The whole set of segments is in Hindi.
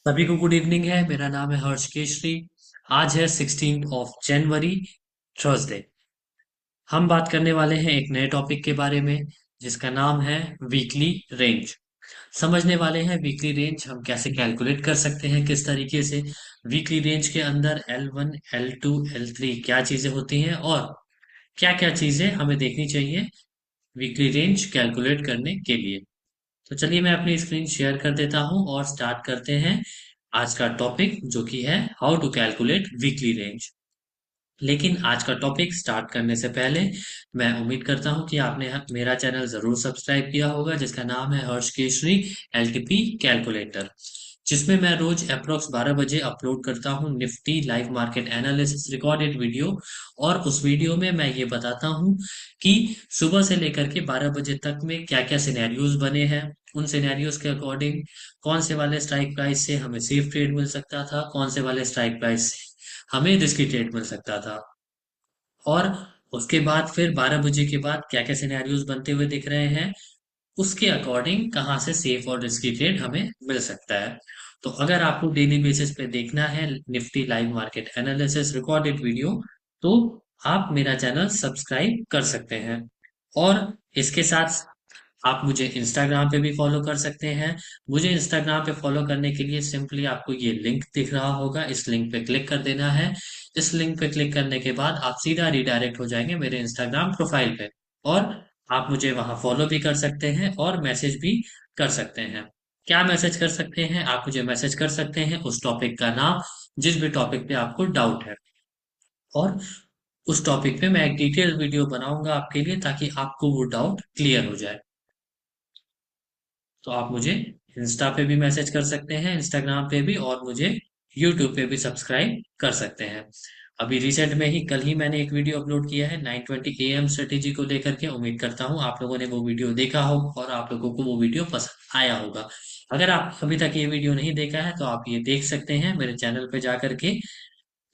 सभी को गुड इवनिंग है। मेरा नाम है हर्ष केशरी। आज है 16 जनवरी, थर्सडे। हम बात करने वाले हैं एक नए टॉपिक के बारे में जिसका नाम है वीकली रेंज। समझने वाले हैं वीकली रेंज हम कैसे कैलकुलेट कर सकते हैं, किस तरीके से वीकली रेंज के अंदर L1 L2 L3 क्या चीजें होती हैं और क्या क्या चीजें हमें देखनी चाहिए वीकली रेंज कैलकुलेट करने के लिए। तो चलिए मैं अपनी स्क्रीन शेयर कर देता हूं और स्टार्ट करते हैं आज का टॉपिक जो कि है how to calculate weekly range. लेकिन आज का टॉपिक स्टार्ट करने से पहले मैं उम्मीद करता हूं कि आपने मेरा चैनल जरूर सब्सक्राइब किया होगा जिसका नाम है हर्ष केशरी एलटीपी कैलकुलेटर, जिसमें मैं रोज अप्रोक्स 12 बजे अपलोड करता हूं Nifty live market analysis recorded video. और उस वीडियो में मैं ये बताता हूं कि सुबह से लेकर के 12 बजे तक में क्या क्या सिनेरियोज बने हैं, उन सिनेरियोज के अकॉर्डिंग कौन से वाले स्ट्राइक प्राइस से हमें सेफ ट्रेड मिल सकता था, कौन से वाले स्ट्राइक प्राइस से हमें रिस्की ट्रेड मिल सकता था। और उसके बाद फिर 12 बजे के बाद क्या क्या सिनेरियोज बनते हुए दिख रहे हैं, उसके अकॉर्डिंग कहाँ से सेफ और रिस्की ट्रेड हमें मिल सकता है। तो अगर आपको डेली बेसिस पे देखना है Nifty live market analysis recorded video, तो आप मेरा चैनल सब्सक्राइब कर सकते हैं। और इसके साथ आप मुझे इंस्टाग्राम पे भी फॉलो कर सकते हैं। मुझे इंस्टाग्राम पे फॉलो करने के लिए सिंपली आपको ये लिंक दिख रहा होगा, इस लिंक पे क्लिक कर देना है। इस लिंक पे क्लिक करने के बाद आप सीधा रिडायरेक्ट हो जाएंगे मेरे इंस्टाग्राम प्रोफाइल पे। और आप मुझे वहां फॉलो भी कर सकते हैं और मैसेज भी कर सकते हैं। क्या मैसेज कर सकते हैं? आप मुझे मैसेज कर सकते हैं उस टॉपिक का नाम, जिस भी टॉपिक पे आपको डाउट है। और उस टॉपिक पे मैं एक डिटेल वीडियो बनाऊंगा आपके लिए ताकि आपको वो डाउट क्लियर हो जाए। तो आप मुझे इंस्टा पे भी मैसेज कर सकते हैं, इंस्टाग्राम पे भी, और मुझे यूट्यूब पे भी सब्सक्राइब कर सकते हैं। अभी रिसेंट में ही कल ही मैंने एक वीडियो अपलोड किया है 9:20 AM स्ट्रेटेजी को लेकर के। उम्मीद करता हूँ आप लोगों ने वो वीडियो देखा हो और आप लोगों को वो वीडियो पसंद आया होगा। अगर आप अभी तक ये वीडियो नहीं देखा है तो आप ये देख सकते हैं मेरे चैनल पे जा करके,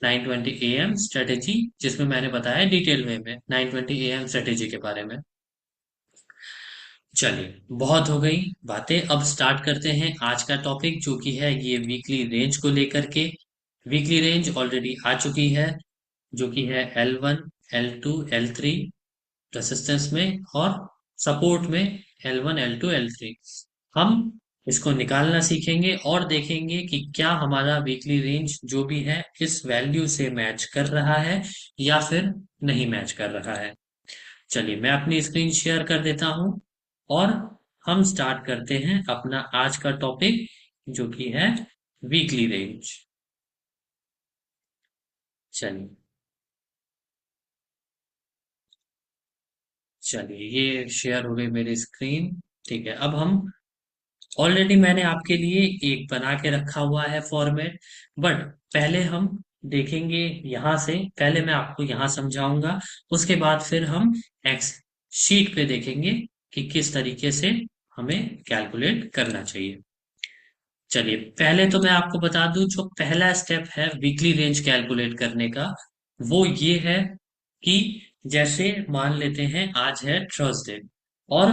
9:20 AM स्ट्रेटेजी, जिसमें मैंने बताया डिटेल में 9:20 AM स्ट्रेटेजी के बारे में। चलिए बहुत हो गई बातें, अब स्टार्ट करते हैं आज का टॉपिक जो कि है ये वीकली रेंज को लेकर के। वीकली रेंज ऑलरेडी आ चुकी है जो कि है L1 L2 L3 रेसिस्टेंस में और सपोर्ट में L1 L2 L3। हम इसको निकालना सीखेंगे और देखेंगे कि क्या हमारा वीकली रेंज जो भी है इस वैल्यू से मैच कर रहा है या फिर नहीं मैच कर रहा है। चलिए मैं अपनी स्क्रीन शेयर कर देता हूं और हम स्टार्ट करते हैं अपना आज का टॉपिक जो कि है वीकली रेंज। चलिए चलिए ये शेयर हो गई मेरी स्क्रीन। ठीक है, अब हम ऑलरेडी मैंने आपके लिए एक बना के रखा हुआ है फॉर्मेट, बट पहले हम देखेंगे यहां से। पहले मैं आपको यहां समझाऊंगा, उसके बाद फिर हम एक्स शीट पे देखेंगे कि किस तरीके से हमें कैलकुलेट करना चाहिए। चलिए पहले तो मैं आपको बता दूं जो पहला स्टेप है वीकली रेंज कैलकुलेट करने का, वो ये है कि जैसे मान लेते हैं आज है थर्सडे और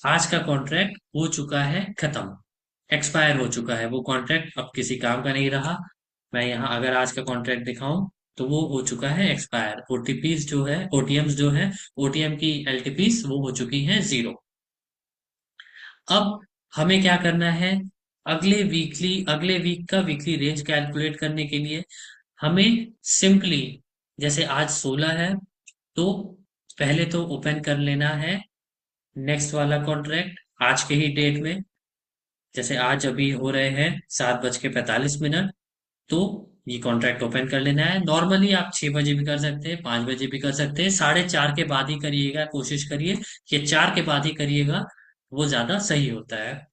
आज का कॉन्ट्रैक्ट हो चुका है खत्म, एक्सपायर हो चुका है वो कॉन्ट्रैक्ट, अब किसी काम का नहीं रहा। मैं यहाँ अगर आज का कॉन्ट्रैक्ट दिखाऊं तो वो हो चुका है एक्सपायर। ओटीपीज जो है, ओटीएम्स जो है, ओटीएम की एलटीपीज वो हो चुकी हैं 0। अब हमें क्या करना है, अगले वीक का वीकली रेंज कैलकुलेट करने के लिए हमें सिंपली, जैसे आज 16 है तो पहले तो ओपन कर लेना है नेक्स्ट वाला कॉन्ट्रैक्ट आज के ही डेट में। जैसे आज अभी हो रहे हैं 7:45, तो ये कॉन्ट्रैक्ट ओपन कर लेना है। नॉर्मली आप 6 बजे भी कर सकते हैं, 5 बजे भी कर सकते हैं, 4:30 के बाद ही करिएगा, कोशिश करिए कि 4 के बाद ही करिएगा, वो ज्यादा सही होता है।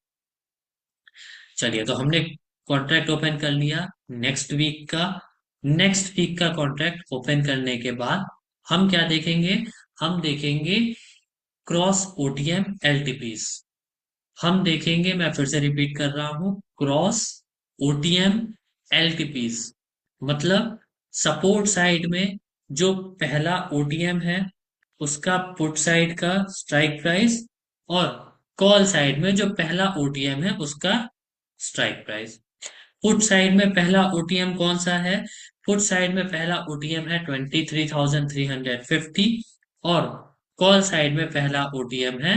चलिए तो हमने कॉन्ट्रैक्ट ओपन कर लिया नेक्स्ट वीक का कॉन्ट्रैक्ट ओपन करने के बाद हम क्या देखेंगे, हम देखेंगे क्रॉस ओटीएम एलटीपीस। हम देखेंगे, मैं फिर से रिपीट कर रहा हूं, क्रॉस ओटीएम एलटीपीस मतलब सपोर्ट साइड में जो पहला ओटीएम है उसका पुट साइड का स्ट्राइक प्राइस और कॉल साइड में जो पहला ओटीएम है उसका स्ट्राइक प्राइस। पुट साइड में पहला ओटीएम कौन सा है? पुट साइड में पहला ओटीएम है 23,350 और कॉल साइड में पहला ओटीएम है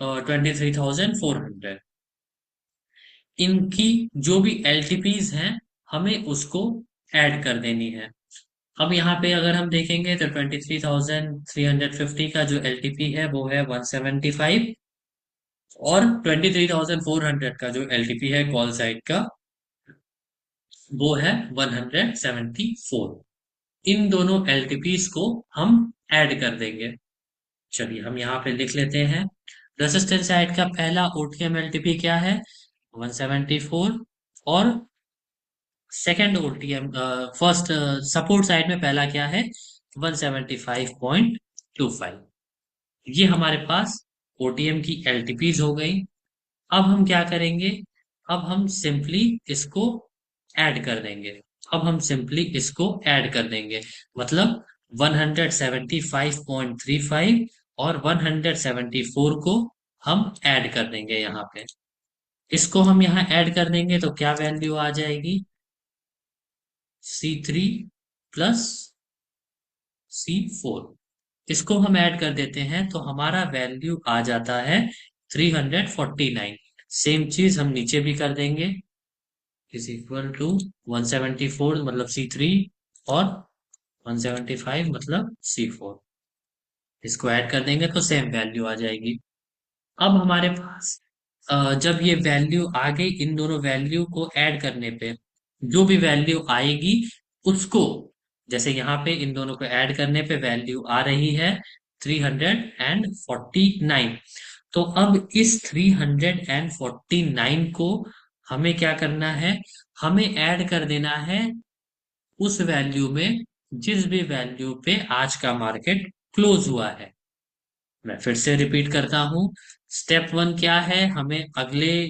23,400। इनकी जो भी एलटीपीज हैं हमें उसको ऐड कर देनी है। अब यहाँ पे अगर हम देखेंगे तो 23,350 का जो एलटीपी है वो है 175 और 23,400 का जो एलटीपी है कॉल साइड का वो है 174। इन दोनों एलटीपीज को हम ऐड कर देंगे। चलिए हम यहाँ पे लिख लेते हैं। रेजिस्टेंस साइड का पहला ओटीएम एलटीपी क्या है? 174। और second OTM first support side में पहला क्या है? 175.25। ये हमारे पास ओटीएम की एलटीपीज हो गई। अब हम क्या करेंगे? अब हम सिंपली इसको ऐड कर देंगे। अब हम सिंपली इसको ऐड कर देंगे, मतलब 175.35 और 174 को हम ऐड कर देंगे यहाँ पे। इसको हम यहाँ ऐड कर देंगे तो क्या वैल्यू आ जाएगी? C3 plus C4। इसको हम ऐड कर देते हैं तो हमारा वैल्यू आ जाता है 349। सेम चीज हम नीचे भी कर देंगे, इज इक्वल टू 174 मतलब C3 और 175 मतलब C4। इसको ऐड कर देंगे तो सेम वैल्यू आ जाएगी। अब हमारे पास जब ये वैल्यू आ गई, इन दोनों वैल्यू को ऐड करने पे जो भी वैल्यू आएगी उसको, जैसे यहाँ पे इन दोनों को ऐड करने पे वैल्यू आ रही है 349। तो अब इस 349 को हमें क्या करना है? हमें ऐड कर देना है उस वैल्यू में जिस भी वैल्यू पे आज का मार्केट क्लोज हुआ है। मैं फिर से रिपीट करता हूँ। स्टेप वन क्या है? हमें अगले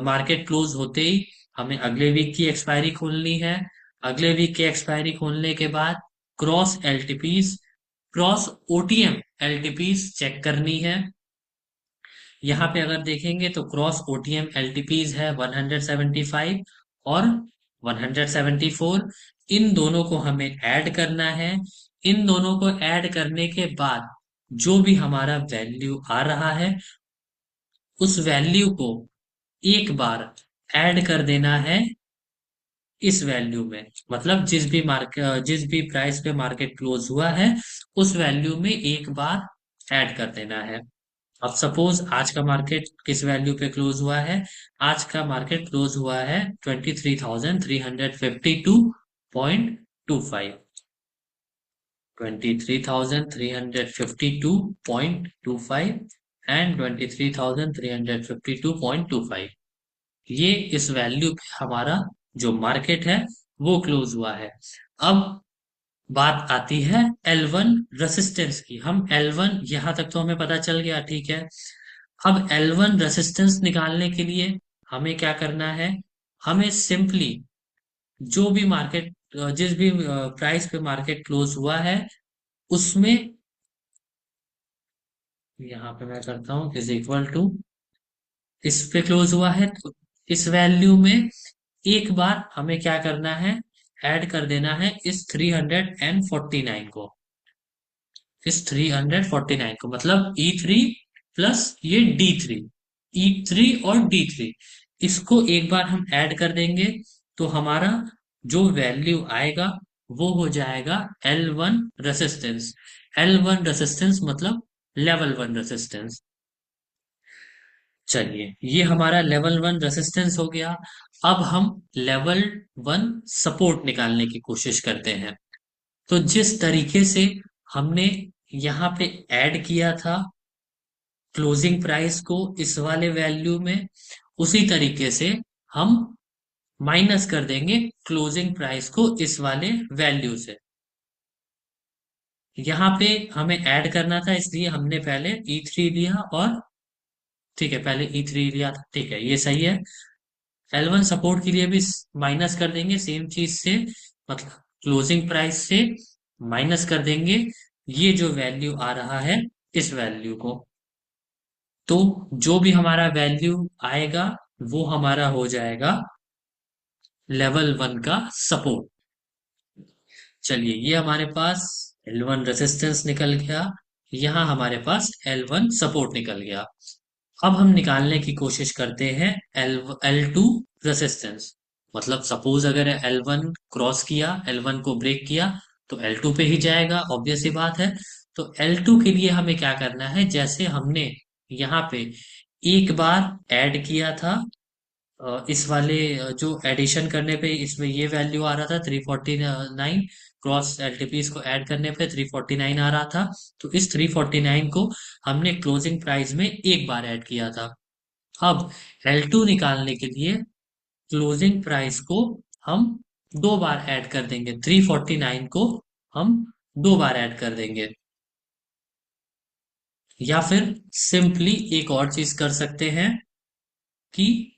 मार्केट क्लोज होते ही हमें अगले वीक की एक्सपायरी खोलनी है। अगले वीक की एक्सपायरी खोलने के बाद क्रॉस एलटीपीज, क्रॉस ओटीएम एलटीपीज चेक करनी है। यहाँ पे अगर देखेंगे तो क्रॉस ओटीएम एलटीपीज है 175 और 174। इन दोनों को हमें ऐड करना है। इन दोनों को ऐड करने के बाद जो भी हमारा वैल्यू आ रहा है उस वैल्यू को एक बार ऐड कर देना है इस वैल्यू में, मतलब जिस भी प्राइस पे मार्केट क्लोज हुआ है उस वैल्यू में एक बार ऐड कर देना है। अब सपोज आज का मार्केट किस वैल्यू पे क्लोज हुआ है? आज का मार्केट क्लोज हुआ है 23,352.25। 23,352.25 एंड 23,352.25, ये इस वैल्यू पे हमारा जो मार्केट है वो क्लोज हुआ है। अब बात आती है L1 रेसिस्टेंस की। हम L1 यहां तक तो हमें पता चल गया, ठीक है। अब L1 रेसिस्टेंस निकालने के लिए हमें क्या करना है? हमें सिंपली जो भी मार्केट जिस भी प्राइस पे मार्केट क्लोज हुआ है उसमें, यहाँ पे मैं करता हूँ इज इक्वल टू, इस पे क्लोज हुआ है तो इस वैल्यू में एक बार हमें क्या करना है? ऐड कर देना है इस 349 को। इस 349 को मतलब E3 प्लस ये D3, E3 और D3, इसको एक बार हम ऐड कर देंगे तो हमारा जो वैल्यू आएगा वो हो जाएगा L1 रेसिस्टेंस। L1 रेसिस्टेंस मतलब लेवल वन रेसिस्टेंस। चलिए ये हमारा लेवल वन रेसिस्टेंस हो गया। अब हम लेवल वन सपोर्ट निकालने की कोशिश करते हैं। तो जिस तरीके से हमने यहाँ पे ऐड किया था क्लोजिंग प्राइस को इस वाले वैल्यू में, उसी तरीके से हम माइनस कर देंगे क्लोजिंग प्राइस को इस वाले वैल्यू से। यहाँ पे हमें ऐड करना था इसलिए हमने पहले E3 लिया और, ठीक है, पहले E3 लिया था, ठीक है, ये सही है। L1 सपोर्ट के लिए भी माइनस कर देंगे सेम चीज से, मतलब क्लोजिंग प्राइस से माइनस कर देंगे ये जो वैल्यू आ रहा है इस वैल्यू को। तो जो भी हमारा वैल्यू आएगा वो हमारा हो जाएगा लेवल 1 का सपोर्ट। चलिए, ये हमारे पास L1 रेजिस्टेंस निकल गया, यहाँ हमारे पास L1 सपोर्ट निकल गया। अब हम निकालने की कोशिश करते हैं L2 रेजिस्टेंस। मतलब सपोज अगर L1 क्रॉस किया, L1 को ब्रेक किया, तो L2 पे ही जाएगा, ऑब्वियस सी बात है। तो L2 के लिए हमें क्या करना है, जैसे हमने यहाँ पे एक बार ऐड किया था, इस वाले जो एडिशन करने पे इसमें ये वैल्यू आ रहा था 349, क्रॉस एलटीपीस को ऐड करने पे 349 आ रहा था। तो इस 349 को हमने क्लोजिंग प्राइस में एक बार ऐड किया था। अब L2 निकालने के लिए क्लोजिंग प्राइस को हम दो बार ऐड कर देंगे, 349 को हम दो बार ऐड कर देंगे। या फिर सिंपली एक और चीज कर सकते हैं कि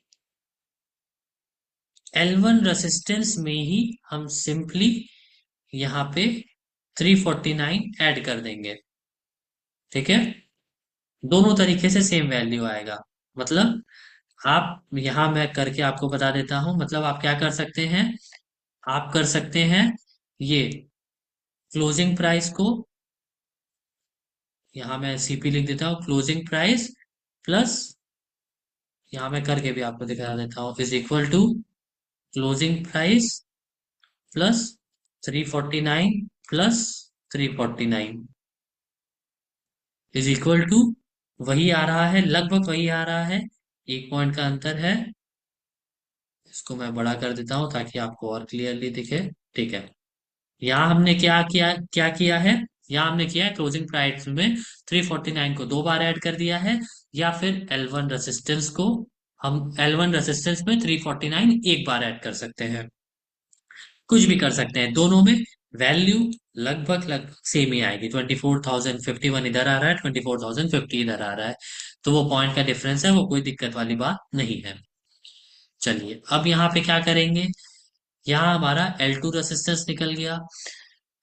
L1 रेसिस्टेंस में ही हम सिंपली यहाँ पे 349 ऐड कर देंगे। ठीक है, दोनों तरीके से सेम वैल्यू आएगा। मतलब आप यहाँ मैं करके आपको बता देता हूँ, मतलब आप क्या कर सकते हैं, आप कर सकते हैं ये क्लोजिंग प्राइस को, यहाँ मैं सीपी लिख देता हूँ, क्लोजिंग प्राइस प्लस, यहाँ मैं करके भी आपको दिखा देता हूँ, is equal to closing price plus 349 plus 349 is equal to, वही आ रहा है, लगभग वही आ रहा है, एक पॉइंट का अंतर है। इसको मैं बड़ा कर देता हूं ताकि आपको और क्लियरली दिखे। ठीक है, यहाँ हमने क्या किया है, यहाँ हमने किया है क्लोजिंग प्राइस में 349 को दो बार ऐड कर दिया है, या फिर L1 रेसिस्टेंस को, हम L1 रेसिस्टेंस में 349 एक बार ऐड कर सकते हैं। कुछ भी कर सकते हैं, दोनों में वैल्यू लगभग लगभग सेम ही आएगी। 24,051 इधर आ रहा है, 24,050 इधर आ रहा है, तो वो पॉइंट का डिफरेंस है, वो कोई दिक्कत वाली बात नहीं है। चलिए, अब यहाँ पे क्या करेंगे, यहाँ हमारा L2 रेसिस्टेंस निकल गया।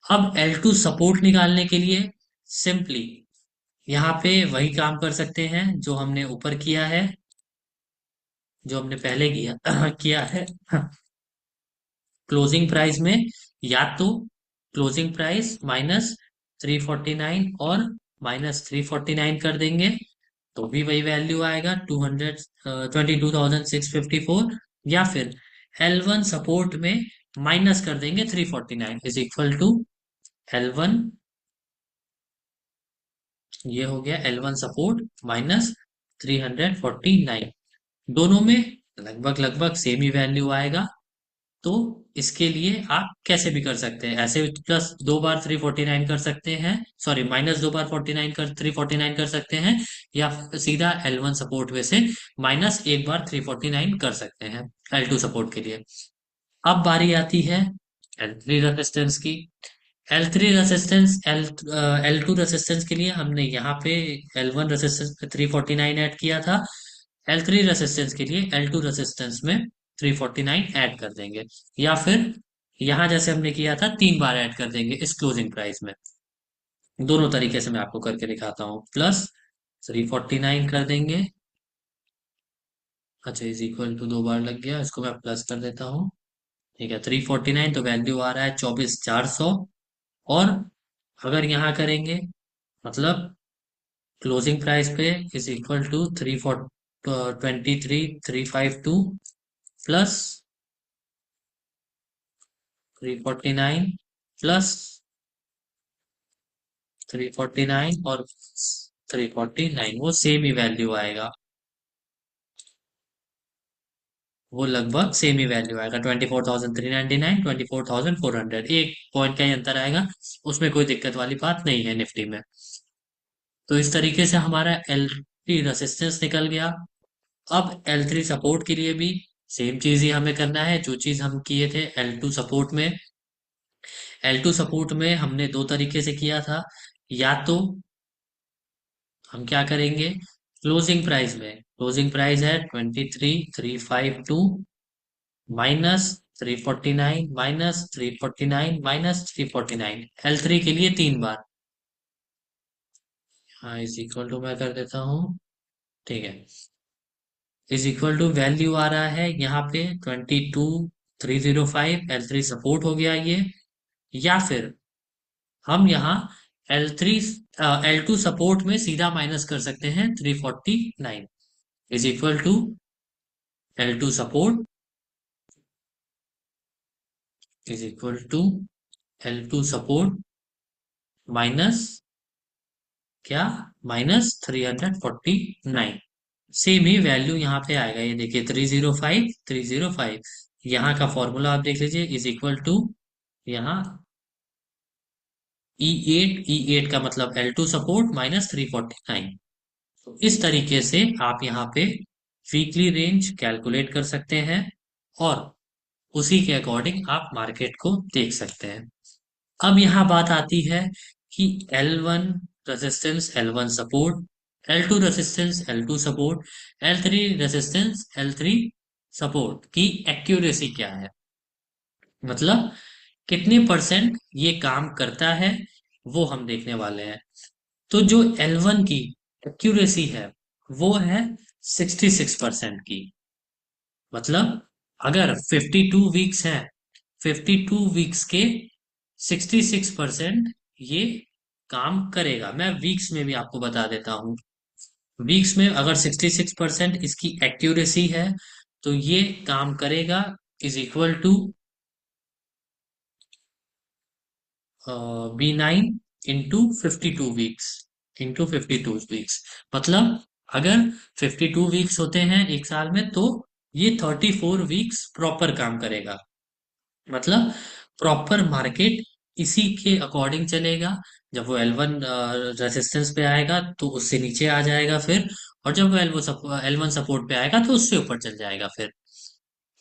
अब L2 सपोर्ट निकालने के लिए सिंपली यहाँ पे वही काम कर सकते हैं जो हमने ऊपर किया है, जो हमने पहले किया किया है। क्लोजिंग प्राइस में या तो क्लोजिंग प्राइस माइनस 349 और माइनस 349 कर देंगे, तो भी वही वैल्यू आएगा, 22,654। या फिर L1 सपोर्ट में माइनस कर देंगे 349 इज इक्वल टू L1, ये हो गया L1 सपोर्ट माइनस 349। दोनों में लगभग लगभग सेम ही वैल्यू आएगा। तो इसके लिए आप कैसे भी कर सकते हैं, ऐसे प्लस दो बार 349 कर सकते हैं, सॉरी माइनस दो बार 49 कर 349 कर सकते हैं, या सीधा L1 सपोर्ट में से माइनस एक बार 349 कर सकते हैं L2 सपोर्ट के लिए। अब बारी आती है L3 रेजिस्टेंस की। L3 रेजिस्टेंस L2 रेजिस्टेंस के लिए हमने यहाँ पे L1 रेजिस्टेंस पे 349 ऐड किया था, L3 रेजिस्टेंस के लिए L2 रेजिस्टेंस में 349 ऐड कर देंगे। या फिर यहाँ जैसे हमने किया था तीन बार ऐड कर देंगे इस क्लोजिंग प्राइस में। दोनों तरीके से मैं आपको करके दिखाता हूँ, प्लस 349 कर देंगे, अच्छा इज इक्वल टू दो बार लग गया, इसको मैं प्लस कर देता हूँ। ठीक है, 349 तो वैल्यू आ रहा है 24,400। और अगर यहाँ करेंगे, मतलब क्लोजिंग प्राइस पे is equal to 323,352 plus 349 plus 349 और 349, वो सेम ही वैल्यू आएगा, वो लगभग सेम ही वैल्यू आएगा, 24,399, 24,400, एक पॉइंट का ही अंतर आएगा, उसमें कोई दिक्कत वाली बात नहीं है निफ्टी में। तो इस तरीके से हमारा L3 रेसिस्टेंस निकल गया। अब L3 सपोर्ट के लिए भी सेम चीज ही हमें करना है जो चीज हम किए थे L2 सपोर्ट में। L2 सपोर्ट में हमने दो तरीके से किया था, या तो हम क्या करेंगे, क्लोजिंग प्राइस है 23,352 माइनस 349 माइनस 349 माइनस 349, L3 के लिए तीन बार, हाँ इज इक्वल टू मैं कर देता हूँ। ठीक है, इज इक्वल टू वैल्यू आ रहा है यहाँ पे 22,352 305 L3 सपोर्ट हो गया ये, या फिर हम यहाँ L3 L2 सपोर्ट में सीधा माइनस कर सकते हैं 349 is equal to L2 support is equal to L2 support minus क्या, -349। सेम ही वैल्यू यहाँ पे आएगा, ये देखिए 305 305, यहाँ का फॉर्मूला आप देख लीजिए, इज इक्वल टू यहाँ E8 का मतलब L2 सपोर्ट -349। तो इस तरीके से आप यहाँ पे वीकली रेंज कैलकुलेट कर सकते हैं और उसी के अकॉर्डिंग आप मार्केट को देख सकते हैं। अब यहाँ बात आती है कि L1 resistance L1 support, L2 resistance L2 support, L3 resistance L3 support की एक्यूरेसी क्या है, मतलब कितने परसेंट ये काम करता है, वो हम देखने वाले हैं। तो जो L1 की एक्यूरेसी है वो है 66% की, मतलब अगर 52 वीक्स हैं, 52 वीक्स के 66% ये काम करेगा। मैं वीक्स में भी आपको बता देता हूँ, वीक्स में अगर 66% इसकी एक्यूरेसी है तो ये काम करेगा is equal to B9 into 52 weeks, मतलब अगर 52 वीक्स होते हैं एक साल में तो ये 34 वीक्स प्रॉपर काम करेगा, मतलब प्रॉपर मार्केट इसी के अकॉर्डिंग चलेगा। जब वो L1 रेजिस्टेंस पे आएगा तो उससे नीचे आ जाएगा फिर, और जब वो L1 सपोर्ट पे आएगा तो उससे ऊपर चल जाएगा फिर।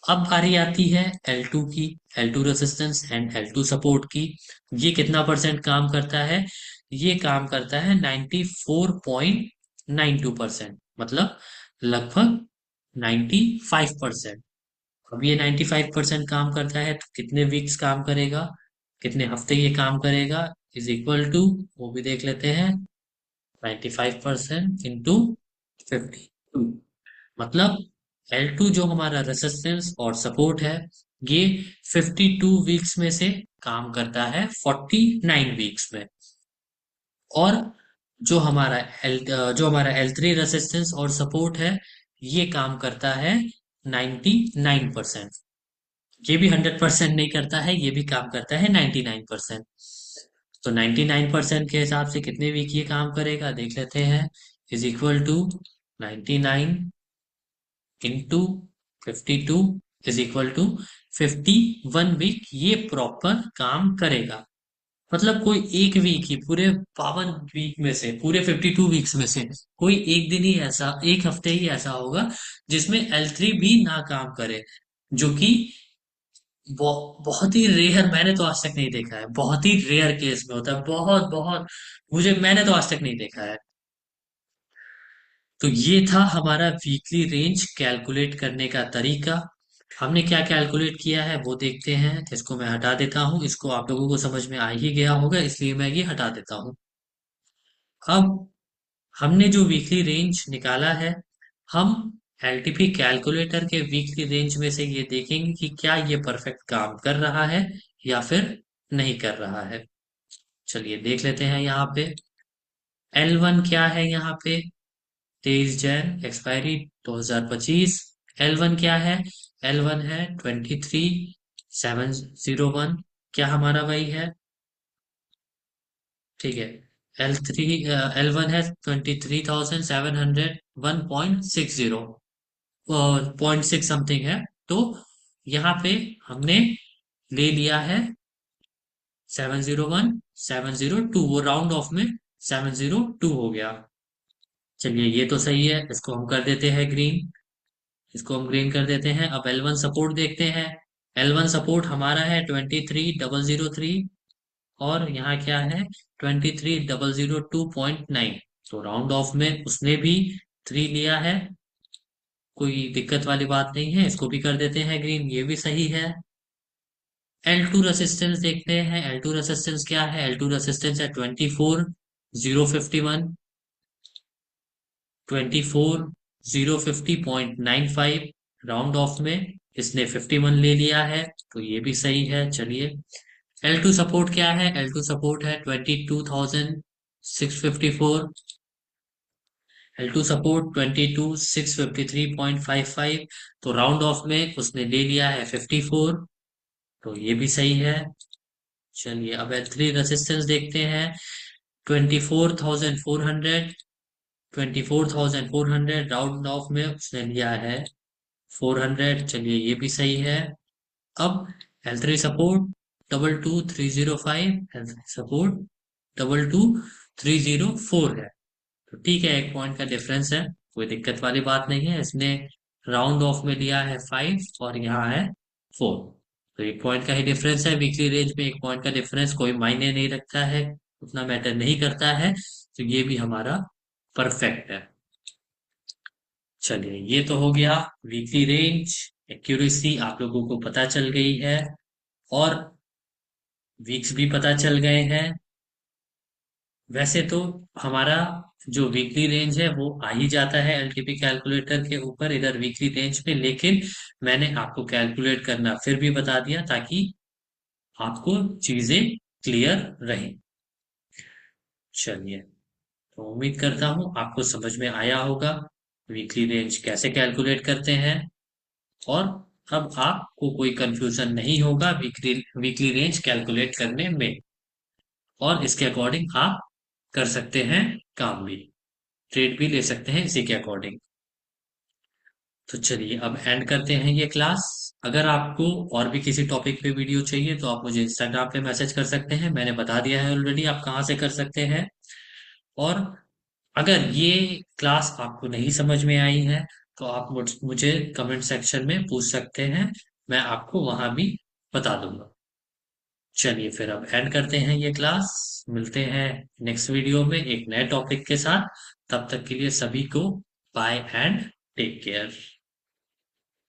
अब बारी आती है L2 की, L2 resistance and L2 support की। ये कितना परसेंट काम करता है, ये काम करता है 94.92%, मतलब लगभग 95%। अब ये 95% काम करता है तो कितने वीक्स काम करेगा, कितने हफ्ते ये काम करेगा, इज इक्वल टू, वो भी देख लेते हैं, 95% इंटू 52, मतलब L2 जो हमारा रेसिस्टेंस और सपोर्ट है ये 52 वीक्स में से काम करता है 49 वीक्स में, और जो हमारा L3 रेसिस्टेंस और सपोर्ट है ये काम करता है 99%। ये भी 100% नहीं करता है, ये भी काम करता है 99%। तो 99% के हिसाब से कितने वीक ये काम करेगा देख लेते हैं, is equal to 99 into 52 is equal to 51 week ये प्रॉपर काम करेगा। मतलब कोई एक वीक ही पूरे 52 वीक में से, पूरे 52 वीक्स में से कोई एक दिन ही ऐसा, एक हफ्ते ही ऐसा होगा जिसमें L3 भी ना काम करे, जो कि बहुत ही रेयर, मैंने तो आज तक नहीं देखा है, बहुत ही रेयर केस में होता है, बहुत बहुत, मैंने तो आज तक नहीं देखा है। तो ये था हमारा वीकली रेंज कैलकुलेट करने का तरीका। हमने क्या कैलकुलेट किया है वो देखते हैं। इसको मैं हटा देता हूँ, इसको आप लोगों को समझ में आ ही गया होगा इसलिए मैं ये हटा देता हूँ। अब हमने जो वीकली रेंज निकाला है, हम एलटीपी कैलकुलेटर के वीकली रेंज में से ये देखेंगे कि क्या ये परफेक्ट काम कर रहा है या फिर नहीं कर रहा है। चलिए देख लेते हैं यहाँ पे L1 क्या है, यहाँ पे 23 जैन एक्सपायरी 2025। L1 क्या है, L1 है 23701, क्या हमारा वही है, ठीक है। L1 है 23,701.60, 0.6 समथिंग है। तो यहाँ पे हमने ले लिया है 701 702, वो राउंड ऑफ में 702 हो गया। चलिए ये तो सही है, इसको हम कर देते हैं ग्रीन, इसको हम ग्रीन कर देते हैं। अब L1 सपोर्ट देखते हैं। L1 सपोर्ट हमारा है 23,003, और यहाँ क्या है 23,002.9, तो राउंड ऑफ में उसने भी 3 लिया है, कोई दिक्कत वाली बात नहीं है, इसको भी कर देते हैं ग्रीन, ये भी सही है। L2 रेसिस्टेंस देखते हैं, L2 रेसिस्टेंस क्या है, L2 रेसिस्टेंस है 24,051, 24,050.95 राउंड ऑफ में, इसने 51 ले लिया है, तो ये भी सही है। चलिए, L2 सपोर्ट क्या है? L2 सपोर्ट है 22,654। L2 सपोर्ट 22,653.55, तो राउंड ऑफ में उसने ले लिया है 54, तो ये भी सही है। चलिए, अब L3 रेजिस्टेंस देखते हैं। 24,400, 24,400 राउंड ऑफ में उसने लिया है 400, चलिए ये भी सही है। अब L3 सपोर्ट 22,305, L3 सपोर्ट 22,304 है, तो ठीक है, एक पॉइंट का डिफरेंस है, कोई दिक्कत वाली बात नहीं है। इसने राउंड ऑफ में लिया है 5 और यहाँ है 4, तो एक पॉइंट का ही डिफरेंस है। वीकली रेंज में एक पॉइंट का डिफरेंस कोई मायने नहीं रखता है, उतना मैटर नहीं करता है, तो ये भी हमारा परफेक्ट है। चलिए, ये तो हो गया वीकली रेंज। एक्यूरेसी आप लोगों को पता चल गई है, और वीक्स भी पता चल गए हैं। वैसे तो हमारा जो वीकली रेंज है वो आ ही जाता है एलटीपी कैलकुलेटर के ऊपर इधर वीकली रेंज पे, लेकिन मैंने आपको कैलकुलेट करना फिर भी बता दिया ताकि आपको चीजें क्लियर रहें। चलिए, तो उम्मीद करता हूँ आपको समझ में आया होगा वीकली रेंज कैसे कैलकुलेट करते हैं, और अब आपको कोई कंफ्यूजन नहीं होगा वीकली वीकली रेंज कैलकुलेट करने में, और इसके अकॉर्डिंग आप कर सकते हैं काम भी, ट्रेड भी ले सकते हैं इसी के अकॉर्डिंग। तो चलिए, अब एंड करते हैं ये क्लास। अगर आपको और भी किसी टॉपिक पे वीडियो चाहिए तो आप मुझे इंस्टाग्राम पे मैसेज कर सकते हैं, मैंने बता दिया है ऑलरेडी आप कहाँ से कर सकते हैं। और अगर ये क्लास आपको नहीं समझ में आई है तो आप मुझे कमेंट सेक्शन में पूछ सकते हैं, मैं आपको वहां भी बता दूंगा। चलिए, फिर अब एंड करते हैं ये क्लास, मिलते हैं नेक्स्ट वीडियो में एक नए टॉपिक के साथ। तब तक के लिए सभी को बाय एंड टेक केयर।